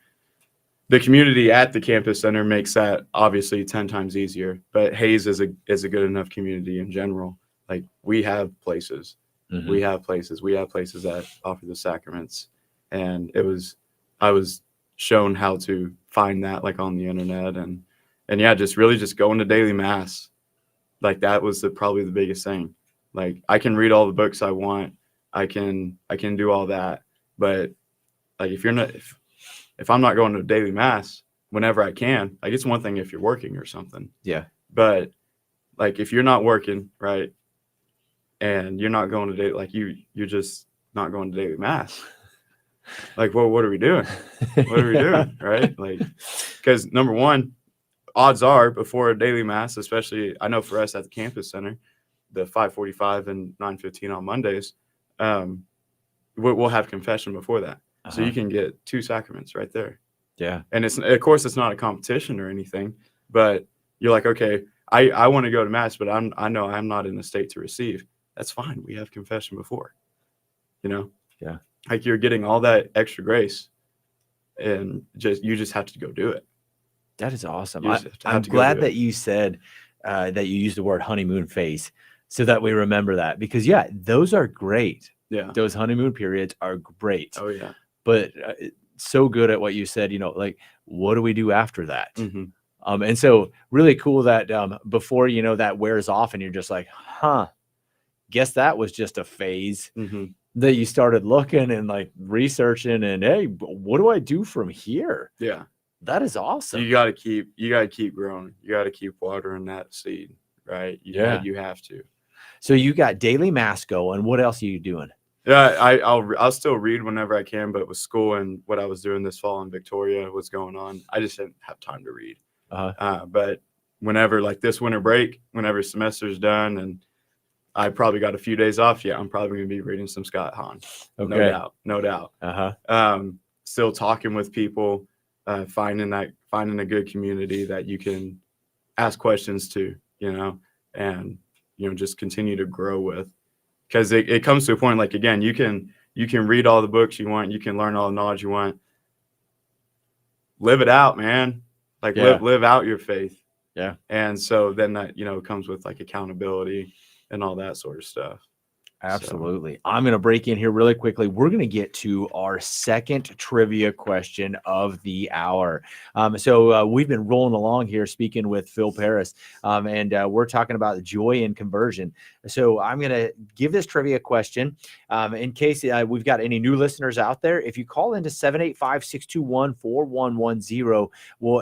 at the campus center makes that obviously 10 times easier, but Hayes is a good enough community in general. Like we have places, we have places that offer the sacraments. And I was shown how to find that like on the internet, and yeah, just really just going to daily mass. Like that was probably the biggest thing. Like I can read all the books I want. I can do all that. But like if I'm not going to daily mass whenever I can, like it's one thing if you're working or something. Yeah. But like if you're not working, right, and you're not going to daily, like you're just not going to daily mass. Like, well, what are we doing? What are we doing? Right? Like, because number one, odds are before a daily mass, especially I know for us at the campus center, the 5:45 and 9:15 on Mondays, we'll have confession before that. So you can get 2 sacraments right there. Yeah. And of course it's not a competition or anything, but you're like, okay, I want to go to mass, but I know I'm not in the state to receive. That's fine. We have confession before, Yeah. like you're getting all that extra grace, and you just have to go do it. That is awesome. You just have I'm to go glad do that it. you said that you used the word honeymoon phase so that we remember that, because yeah, those are great. Yeah. Those honeymoon periods are great. Oh yeah. But so good at what you said, like, what do we do after that? Mm-hmm. And so really cool that before, that wears off and you're just like, guess that was just a phase that you started looking and like researching and, hey, what do I do from here? Yeah. That is awesome. You got to keep growing. You got to keep watering that seed, right? You have to. So you got daily mass going. What else are you doing? Yeah, I'll still read whenever I can, but with school and what I was doing this fall in Victoria was going on, I just didn't have time to read. But whenever like this winter break, whenever semester's done and I probably got a few days off, I'm probably going to be reading some Scott Hahn. Okay. No doubt. Still talking with people, finding a good community that you can ask questions to, and just continue to grow with. Because it comes to a point, like, again, you can read all the books you want, you can learn all the knowledge you want. Live it out, man. Like live out your faith. Yeah. And so then that, comes with like accountability and all that sort of stuff. Absolutely. So I'm going to break in here really quickly. We're going to get to our second trivia question of the hour. So we've been rolling along here speaking with Phil Paris, and we're talking about joy in conversion. So I'm going to give this trivia question in case we've got any new listeners out there. If you call into 785-621-4110,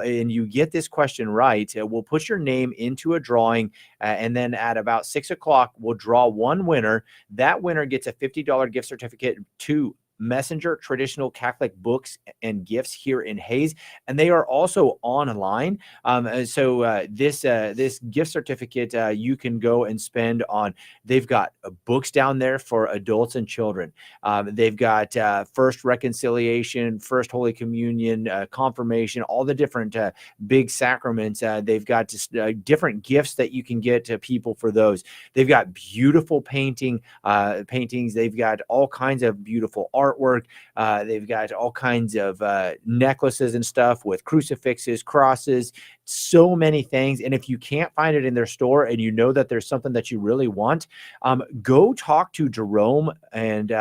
and you get this question right, we'll put your name into a drawing, and then at about 6 o'clock, we'll draw one winner. That winner gets a $50 gift certificate to Messenger Traditional Catholic Books and Gifts here in Hayes, and they are also online. So this gift certificate you can go and spend on. They've got books down there for adults and children. They've got First Reconciliation, First Holy Communion, Confirmation, all the different big sacraments. They've got just, different gifts that you can get to people for those. They've got beautiful paintings. They've got all kinds of beautiful artwork. They've got all kinds of necklaces and stuff with crucifixes, crosses, so many things. And if you can't find it in their store and you know that there's something that you really want, go talk to Jerome and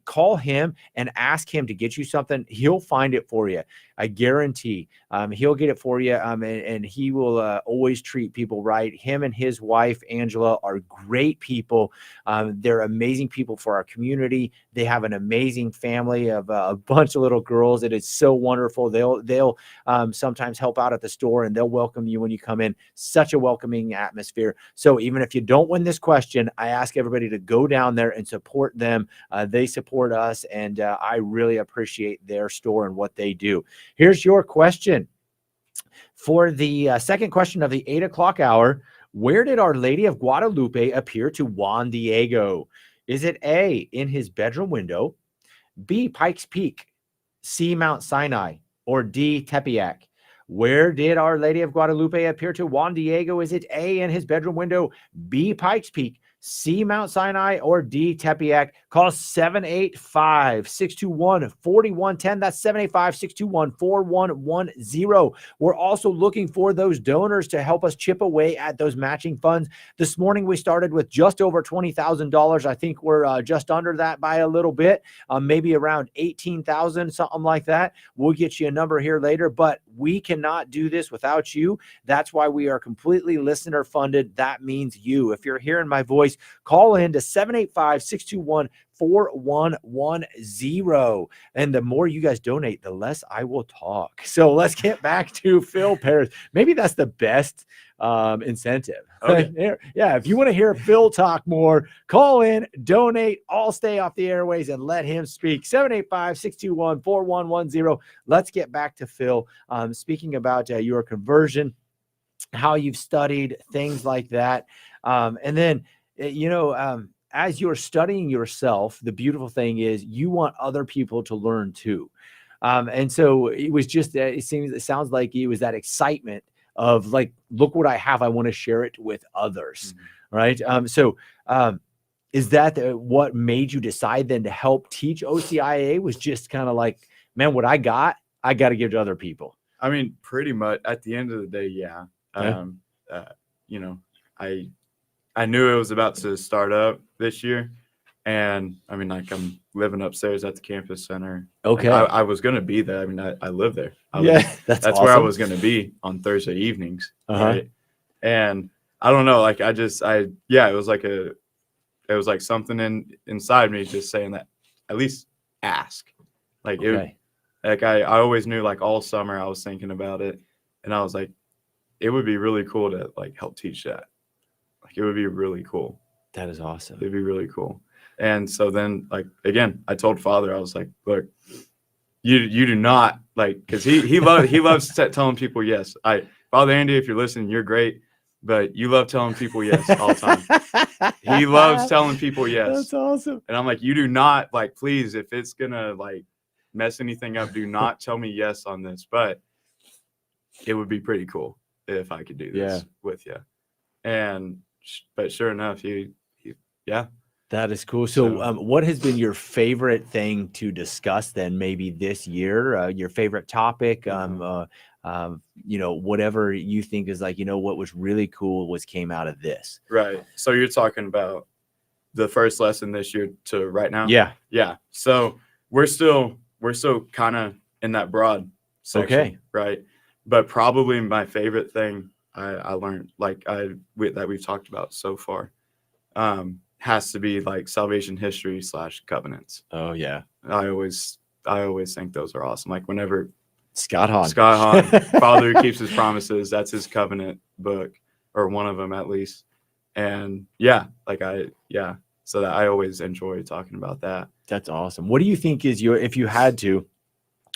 call him and ask him to get you something. He'll find it for you. I guarantee he'll get it for you. And he will always treat people right. Him and his wife, Angela, are great people. They're amazing people for our community. They have an amazing family of a bunch of little girls. It is so wonderful. They'll sometimes help out at the store and they'll welcome you when you come in. Such a welcoming atmosphere. So even if you don't win this question, I ask everybody to go down there and support them. They support us, and I really appreciate their store and what they do. Here's your question. For the second question of the 8 o'clock hour, where did Our Lady of Guadalupe appear to Juan Diego? Is it A, in his bedroom window, B, Pikes Peak, C, Mount Sinai, or D, Tepeyac? Where did Our Lady of Guadalupe appear to Juan Diego? Is it A, in his bedroom window, B, Pikes Peak, C, Mount Sinai, or D, Tepeyac? Call 785-621-4110. That's 785-621-4110. We're also looking for those donors to help us chip away at those matching funds. This morning, we started with just over $20,000. I think we're just under that by a little bit, maybe around 18,000, something like that. We'll get you a number here later, but we cannot do this without you. That's why we are completely listener funded. That means you. If you're hearing my voice, call in to 785-621-4110. And the more you guys donate, the less I will talk. So let's get back to Phil Paris. Maybe that's the best incentive. Okay. Yeah, if you want to hear Phil talk more, call in, donate. I'll stay off the airways and let him speak. 785-621-4110. Let's get back to Phil. Speaking about your conversion, how you've studied, things like that. And then, as you're studying yourself, the beautiful thing is you want other people to learn too. And so it was just, it sounds like it was that excitement of like, look what I have. I want to share it with others. Mm-hmm. Right. Is that what made you decide then to help teach OCIA? Was just kind of like, man, what I got to give to other people. I mean, pretty much at the end of the day. Yeah. I knew it was about to start up this year, and I mean, like I'm living upstairs at the campus center. Okay. I was going to be there. I mean, I live there. That's awesome. Where I was going to be on Thursday evenings. Uh-huh. Right. And I don't know, like it was like something inside me just saying that at least ask. Like okay. I always knew, like all summer I was thinking about it, and I was like, it would be really cool to like help teach that. Like it would be really cool. That is awesome. It'd be really cool. And so then, like, again, I told Father, I was like, look, you do not, like, because he loves telling people yes. Father Andy, if you're listening, you're great, but you love telling people yes all the time. He loves telling people yes. That's awesome. And I'm like, you do not, like, please, if it's gonna like mess anything up, do not tell me yes on this. But it would be pretty cool if I could do this with you. But sure enough, yeah. That is cool. So what has been your favorite thing to discuss then maybe this year? Your favorite topic, whatever you think is like, what was really cool came out of this. Right. So you're talking about the first lesson this year to right now? Yeah. Yeah. So we're still kind of in that broad section. Okay. Right. But probably my favorite thing I learned, that we've talked about so far, has to be like salvation history / covenants. Oh yeah. I always think those are awesome. Like whenever Scott Hahn, Father Who Keeps His Promises, that's his covenant book, or one of them at least. And so that I always enjoy talking about that. That's awesome. What do you think is if you had to,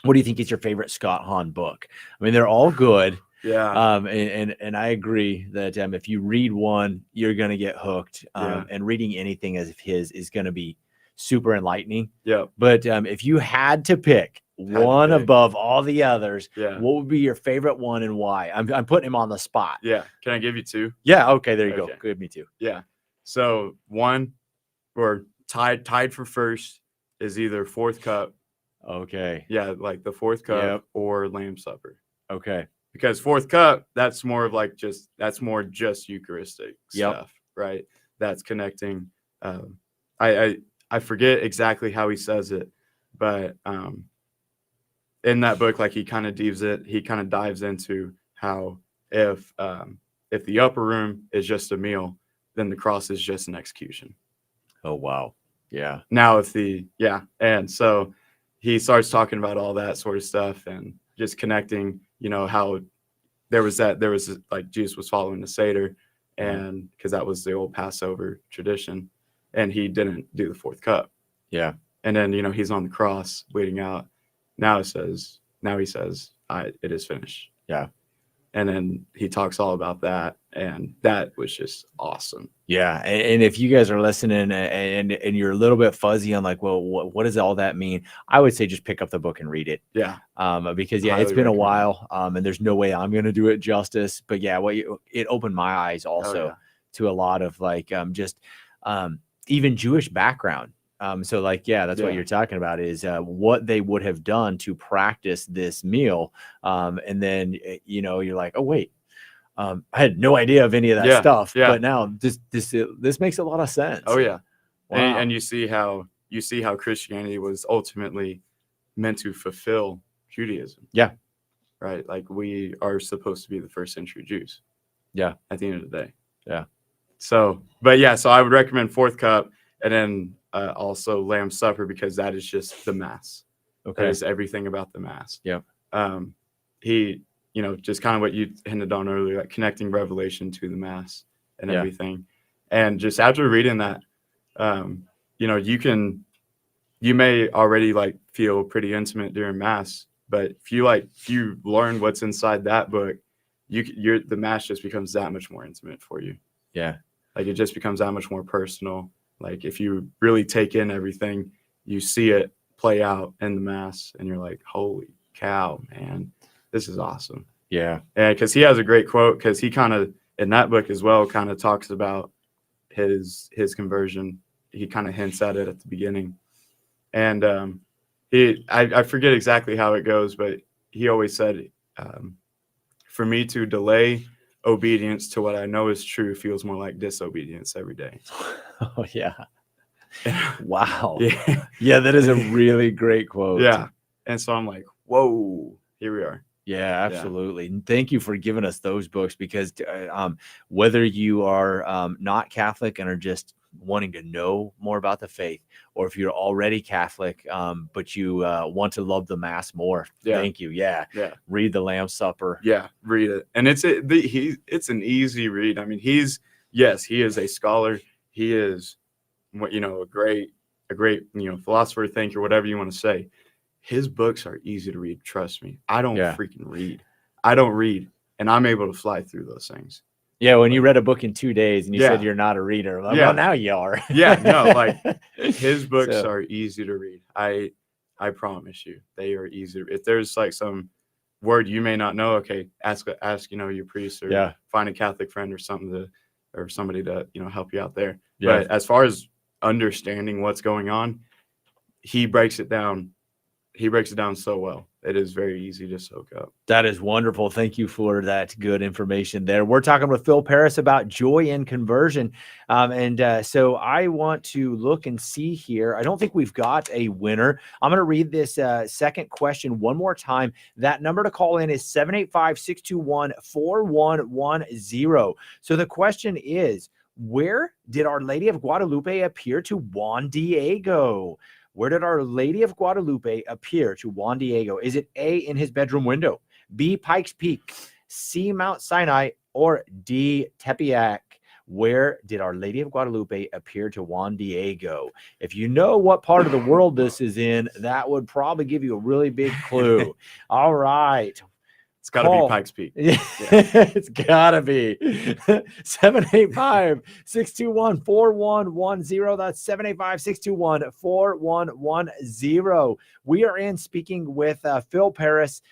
what do you think is your favorite Scott Hahn book? I mean, they're all good. Yeah. And I agree that if you read one, you're going to get hooked. And reading anything as of his is going to be super enlightening. Yeah. But if you had to pick one above all the others, what would be your favorite one and why? I'm putting him on the spot. Yeah. Can I give you two? Yeah. Okay. There you go. Give me two. Yeah. So one, or tied for first, is either Fourth Cup. Okay. Yeah, like the Fourth Cup or Lamb's Supper. Okay. Because Fourth Cup, that's more of like just Eucharistic stuff, right? That's connecting. I forget exactly how he says it, but in that book, like he kind of dives into how if the upper room is just a meal, then the cross is just an execution. Oh wow. Yeah. Now and so he starts talking about all that sort of stuff and just connecting, how there was like Jesus was following the Seder, and because that was the old Passover tradition, and he didn't do the Fourth Cup. Yeah. And then, he's on the cross waiting out. Now he says, it is finished. Yeah. And then he talks all about that. And that was just awesome. Yeah. And if you guys are listening and you're a little bit fuzzy on like, well, what does all that mean? I would say just pick up the book and read it. Yeah. Because it's Highly been a recommend while. And there's no way I'm going to do it justice, but yeah, it opened my eyes also to a lot of like, even Jewish background. So like, yeah, that's what you're talking about is what they would have done to practice this meal. And then, you're like, oh, wait, I had no idea of any of that stuff, but now this makes a lot of sense. Oh yeah. Wow. And you see how Christianity was ultimately meant to fulfill Judaism. Yeah. Right. Like we are supposed to be the first century Jews. Yeah. At the end of the day. Yeah. So I would recommend Fourth Cup and then also Lamb's Supper because that is just the Mass. Okay. That is everything about the Mass. Yeah. He, just kind of what you hinted on earlier, like connecting Revelation to the Mass and everything. And just after reading that, you may already like feel pretty intimate during Mass, but if you learn what's inside that book, the Mass just becomes that much more intimate for you. Yeah. Like it just becomes that much more personal. Like if you really take in everything, you see it play out in the Mass and you're like, holy cow, man, this is awesome. Yeah. And because he has a great quote, because he kind of in that book as well kind of talks about his conversion. He kind of hints at it at the beginning. And I forget exactly how it goes, but he always said, for me to delay obedience to what I know is true feels more like disobedience every day. Oh, yeah. Wow. Yeah. Yeah, that is a really great quote. Yeah. And so I'm like, whoa, here we are. Yeah, absolutely. And thank you for giving us those books because whether you are not Catholic and are just wanting to know more about the faith, or if you're already Catholic, but you want to love the Mass more, thank you. Yeah. Read the Lamb's Supper. Yeah, read it. And it's an easy read. I mean, he is a scholar. He is a great philosopher, thinker, whatever you want to say. His books are easy to read. Trust me. I don't freaking read. I don't read, and I'm able to fly through those things. Yeah, when you read a book in 2 days and you said you're not a reader, like, well, now you are. Yeah, no, like his books are easy to read. I promise you, they are easy. If there's like some word you may not know, okay, ask your priest or find a Catholic friend or something or somebody to help you out there. Yeah. But as far as understanding what's going on, he breaks it down. He breaks it down so well. It is very easy to soak up. That is wonderful. Thank you for that good information there. We're talking with Phil Paris about joy in conversion. So I want to look and see here. I don't think we've got a winner. I'm going to read this second question one more time. That number to call in is 785-621-4110. So the question is, where did Our Lady of Guadalupe appear to Juan Diego? Where did Our Lady of Guadalupe appear to Juan Diego? Is it A, in his bedroom window, B, Pikes Peak, C, Mount Sinai, or D, Tepeyac? Where did Our Lady of Guadalupe appear to Juan Diego? If you know what part of the world this is in, that would probably give you a really big clue. All right. It's got to be Pikes Peak. Yeah. It's got to be. 785-621-4110. That's 785-621-4110. We are in speaking with Phil Paris.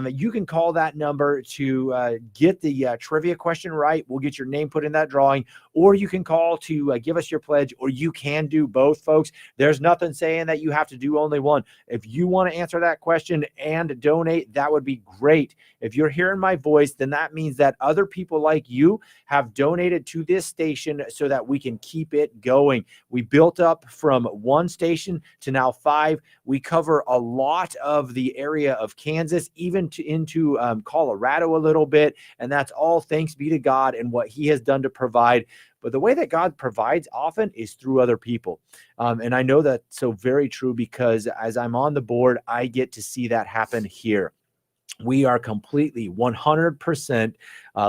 You can call that number to get the trivia question right. We'll get your name put in that drawing. Or you can call to give us your pledge, or you can do both, folks. There's nothing saying that you have to do only one. If you want to answer that question and donate, that would be great. If you're hearing my voice, then that means that other people like you have donated to this station so that we can keep it going. We built up from 1 station to now 5. We cover a lot of the area of Kansas, even into Colorado a little bit. And that's all thanks be to God and what he has done to provide. But the way that God provides often is through other people. And I know that's so very true because as I'm on the board, I get to see that happen here. We are completely 100%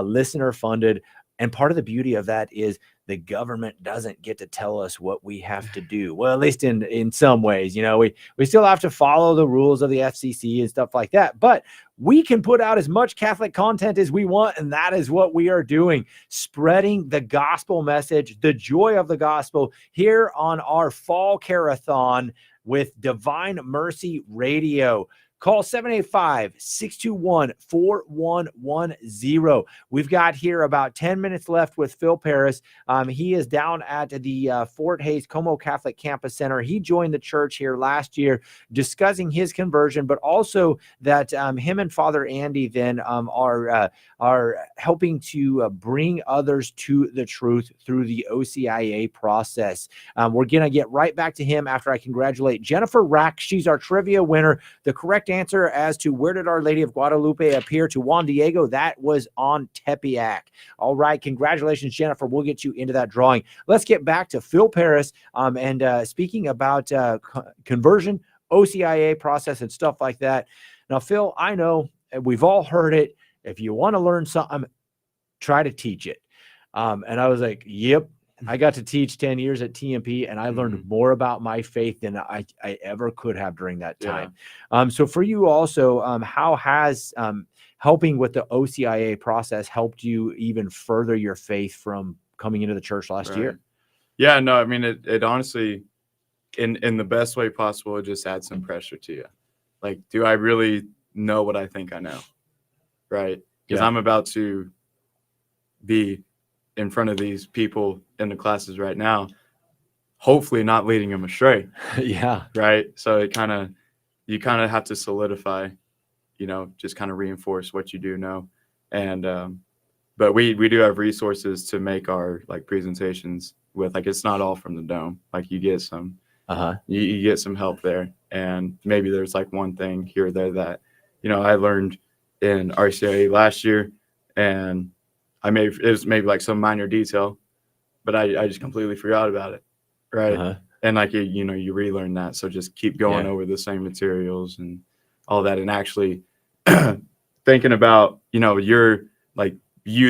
listener funded. And part of the beauty of that is the government doesn't get to tell us what we have to do. Well, at least in some ways, we still have to follow the rules of the FCC and stuff like that. But we can put out as much Catholic content as we want, and that is what we are doing, spreading the gospel message, the joy of the gospel here on our fall Care-a-thon with Divine Mercy Radio. Call 785-621-4110. We've got here about 10 minutes left with Phil Paris. He is down at the Fort Hays Como Catholic Campus Center. He joined the church here last year discussing his conversion, but also that him and Father Andy then are helping to bring others to the truth through the OCIA process. We're going to get right back to him after I congratulate Jennifer Rack. She's our trivia winner. The correct answer as to where did Our Lady of Guadalupe appear to Juan Diego, that was on Tepeyac. All right, congratulations, Jennifer. We'll get you into that drawing. Let's get back to Phil Paris and speaking about conversion, OCIA process, and stuff like that. Now, Phil, I know we've all heard it. If you want to learn something, try to teach it. And I was like, yep. I got to teach 10 years at TMP, and I learned more about my faith than I ever could have during that time. Yeah. So for you also, how has helping with the OCIA process helped you even further your faith from coming into the church last year? Yeah, no, I mean, it honestly, in the best way possible, it just adds some pressure to you. Like, do I really know what I think I know? Right? Because I'm about to be in front of these people in the classes right now, hopefully not leading them astray. Yeah. Right. So you kind of have to solidify, just kind of reinforce what you do know. And, but we do have resources to make our presentations with, it's not all from the dome. You get some, you get some help there. And maybe there's one thing here or there that, I learned in RCIA last year, and it was maybe some minor detail, but I just completely forgot about it. Right. And you relearn that. So just keep going over the same materials and all that. And actually thinking about, you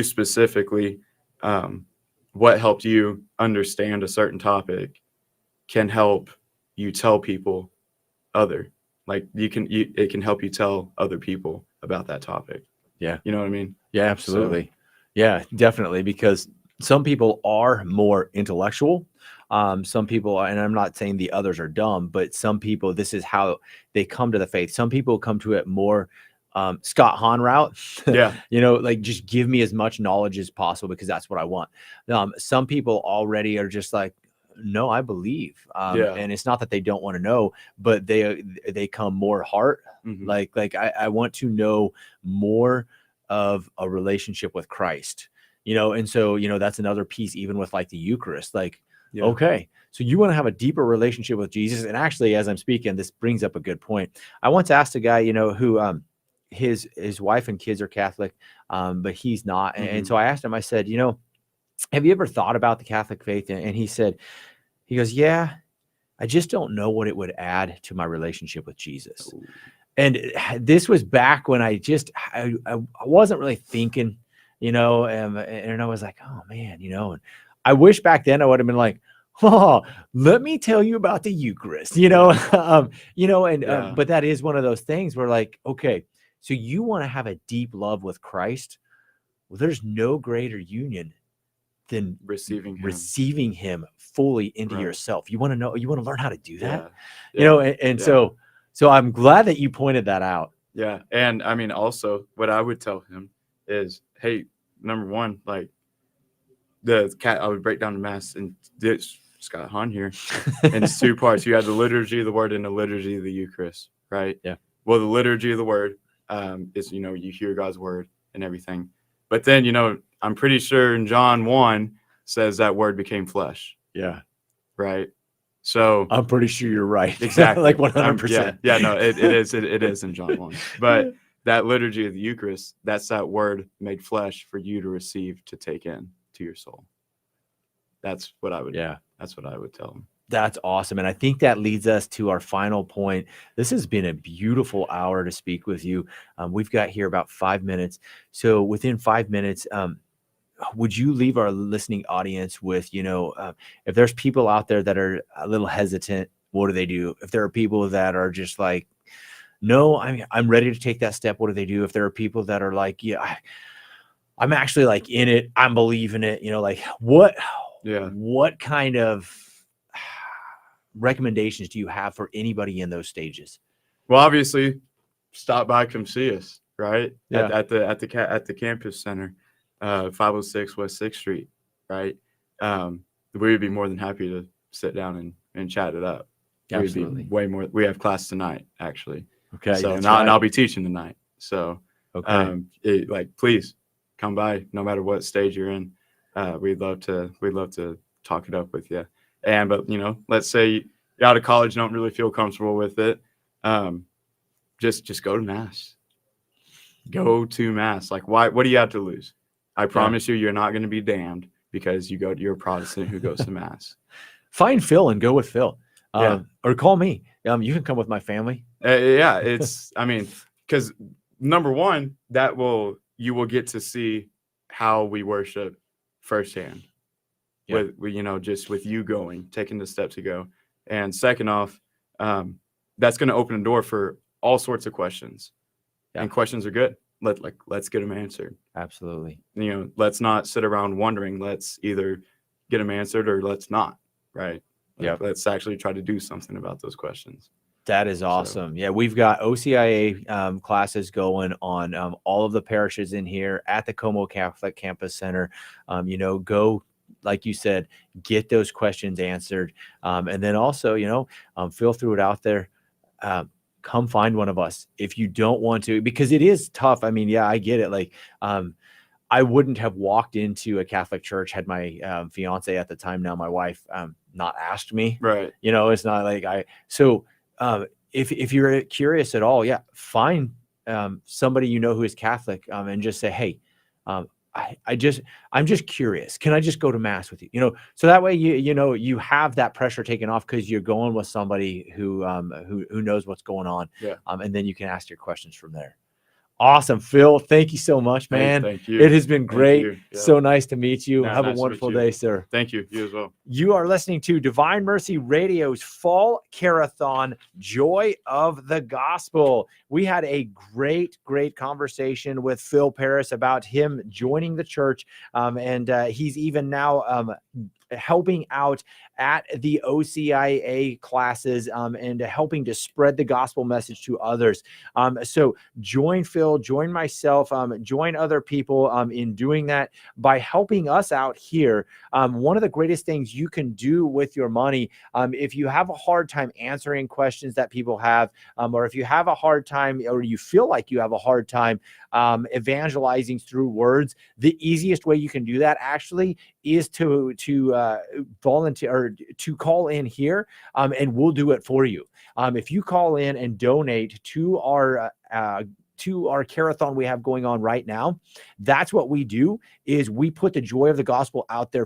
specifically, what helped you understand a certain topic can help you tell people it can help you tell other people about that topic. Yeah. You know what I mean? Yeah, absolutely. Yeah, definitely. Because some people are more intellectual. Some people, and I'm not saying the others are dumb, but some people, this is how they come to the faith. Some people come to it more Scott Hahn route. Yeah. Just give me as much knowledge as possible because that's what I want. Some people already are just like, no, I believe. And it's not that they don't want to know, but they come more heart. I want to know more of a relationship with Christ, and so, that's another piece, even with the Eucharist, okay, so you want to have a deeper relationship with Jesus. And actually, as I'm speaking, this brings up a good point. I once asked a guy, who, his wife and kids are Catholic, but he's not. And so I asked him, I said, have you ever thought about the Catholic faith? And he goes, yeah, I just don't know what it would add to my relationship with Jesus. Ooh. And this was back when I wasn't really thinking, and I was like, oh man, and I wish back then I would have been like, oh, let me tell you about the Eucharist, but that is one of those things where okay, so you want to have a deep love with Christ. Well, there's no greater union than receiving him fully into yourself. You want to learn how to do that, So I'm glad that you pointed that out. Yeah. And I mean, also what I would tell him is, hey, number one, I would break down the mass, and it's Scott Hahn here. And it's two parts. You have the liturgy of the word and the liturgy of the Eucharist, right? Yeah. Well, the liturgy of the word is, you hear God's word and everything. But then, I'm pretty sure in John 1 says that word became flesh. Yeah. Right. So I'm pretty sure you're right. Exactly. 100%. Yeah, no, it is in John 1. But that liturgy of the Eucharist, that's that word made flesh for you to receive, to take in to your soul. That's what I would tell them. That's awesome. And I think that leads us to our final point. This has been a beautiful hour to speak with you. We've got here about 5 minutes. So within 5 minutes, would you leave our listening audience with, if there's people out there that are a little hesitant, what do they do? If there are people that are just like, no, I'm ready to take that step, what do they do? If there are people that are like, yeah, I'm actually like in it, I'm believing it, like what kind of recommendations do you have for anybody in those stages? Well, obviously, stop by, come see us, right? Yeah. At the campus center, 506 West 6th Street, right? We would be more than happy to sit down and chat it up. Absolutely. We'd be way more. We have class tonight, actually. Okay. So and I'll be teaching tonight. So okay. Please come by, no matter what stage you're in. We'd love to talk it up with you. But let's say you're out of college, don't really feel comfortable with it. Just go to mass. Go to mass. Like, why? What do you have to lose? I promise you're not going to be damned because you're a Protestant who goes to mass. Find Phil and go with Phil. Or call me. You can come with my family. Because number one, you will get to see how we worship firsthand. Yeah. Just with you taking the step to go. And second off, that's going to open a door for all sorts of questions. And questions are good. Let's get them answered. Absolutely. Let's not sit around wondering. Let's either get them answered or let's not. Right. Let's actually try to do something about those questions. That is awesome. Yeah, we've got OCIA classes going on all of the parishes in here at the Como Catholic Campus Center. Go, like you said, get those questions answered. And then also, Phil threw it out there. Come find one of us if you don't want to, because it is tough. I get it. Like, I wouldn't have walked into a Catholic church had my fiance at the time, now my wife, not asked me. Right. It's not like if you're curious at all, find somebody who is Catholic, and just say, hey, I'm just curious. Can I just go to mass with you? So that way you have that pressure taken off because you're going with somebody who knows what's going on. Yeah. And then you can ask your questions from there. Awesome, Phil. Thank you so much, man. Hey, thank you. It has been great. Yeah. So nice to meet you. Have nice a wonderful day, sir. Thank you. You as well. You are listening to Divine Mercy Radio's Fall Care-a-thon, Joy of the Gospel. We had a great conversation with Phil Paris about him joining the church. And he's even now helping out at the OCIA classes and helping to spread the gospel message to others. So join Phil, join myself, join other people in doing that by helping us out here. One of the greatest things you can do with your money, if you have a hard time answering questions that people have, or if you have a hard time, or you feel like you have a hard time evangelizing through words, the easiest way you can do that actually is to volunteer or to call in here, and we'll do it for you. If you call in and donate to our Care-a-thon we have going on right now, that's what we do, is we put the joy of the gospel out there